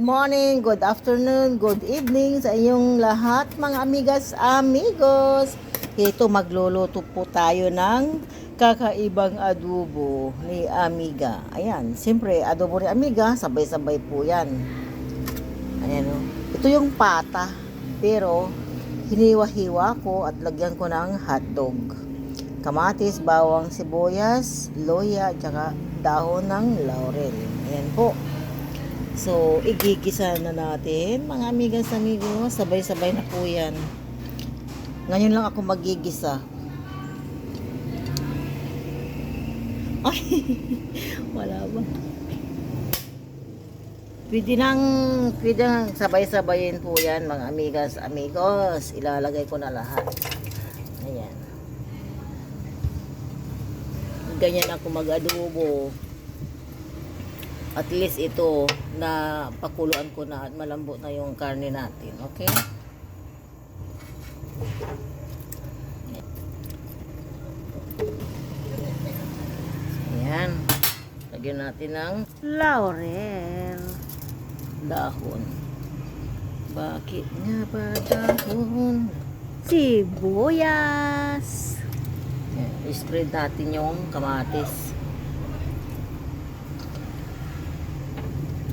morning, good afternoon, good evening sa inyong lahat mga amigas, amigos. Ito magluluto po tayo ng kakaibang adobo ni Amiga. Ayan, siyempre adobo ni Amiga, sabay-sabay po yan. Ayan o. Ito yung pata, pero hiniwa-hiwa ko at lagyan ko ng hotdog. Kamatis, bawang, sibuyas, loya, tsaka dahon ng laurel. Ayan po. So, igigisa na natin, mga amigas, amigos. Sabay-sabay na po yan. Ngayon lang ako magigisa. Ay, wala ba? Pwede nang sabay-sabayin po yan, mga amigas, amigos. Ilalagay ko na lahat. Ayan. Ganyan ako mag-adobo. At least ito na pakuluan ko na at malambot na yung karne natin. Okay? Ayan. Lagyan natin ng laurel. Dahon. Bakit nga ba dahon? Sibuyas. Ayan. I-spread natin yung kamatis.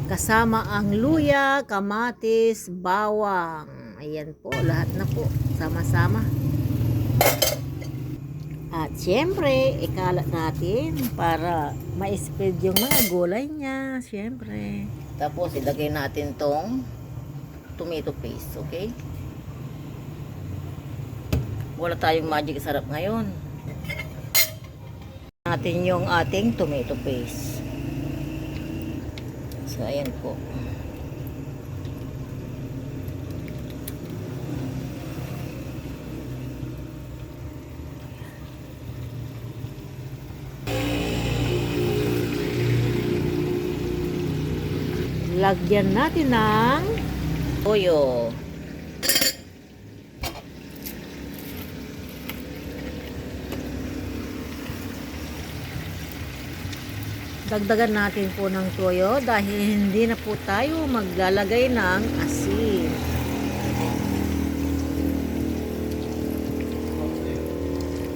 Kasama ang luya, kamatis, bawang. Ayan po, lahat na po. Sama-sama. At syempre, ikalat natin para ma-spread yung mga gulay niya. Syempre. Tapos, ilagay natin tong tomato paste. Okay? Wala tayong magic sarap ngayon. Natin yung ating tomato paste. So, ayan po. Lagyan natin ng toyo. Dagdagan natin po ng toyo dahil hindi na po tayo maglalagay ng asin.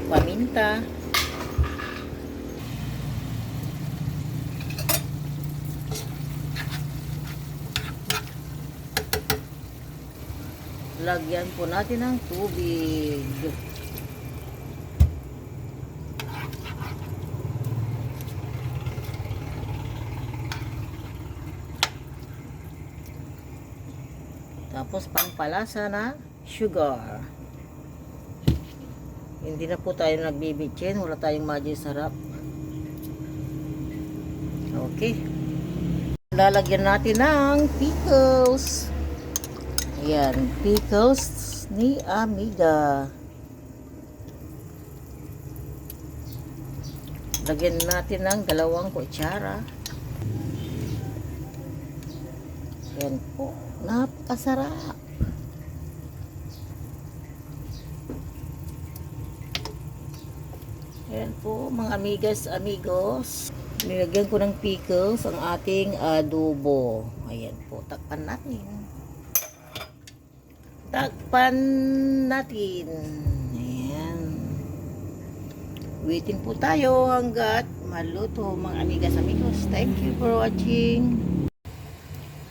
Paminta. Lagyan po natin ng tubig. Tapos pampalasa na sugar. Hindi na po tayo nagbibitsin. Wala tayong magic sarap. Okay. Lalagyan natin ng pickles. Ayan. Pickles ni Amiga. Lagyan natin ng 2 kutsara. Ayan po. Napakasarap. Ayan po mga amigas, amigos. Nilagyan ko ng pickles ang ating adobo. Ayan po, takpan natin. Takpan natin. Ayan. Waiting po tayo hanggat maluto mga amigas, amigos. Thank you for watching.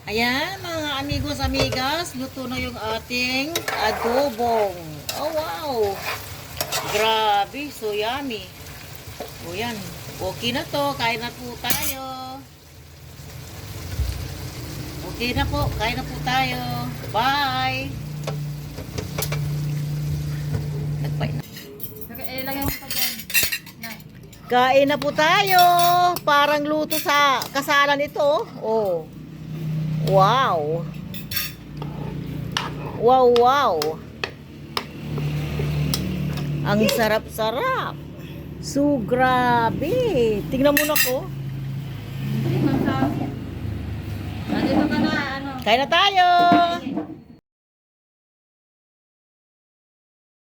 Ayan, mga amigos, amigas, luto na yung ating adobong. Oh, wow! Grabe, so yummy. O yan, okay na to, kain na po tayo. Okay na po, kain na po tayo. Bye! Nagpain na. Lagyan mo pa dyan. Kain na po tayo. Parang luto sa kasalan ito. Oh. Wow. Wow, wow. Ang sarap-sarap. So, grabe. Tingnan mo na ko. Nandito ka na, ano? Kain na tayo.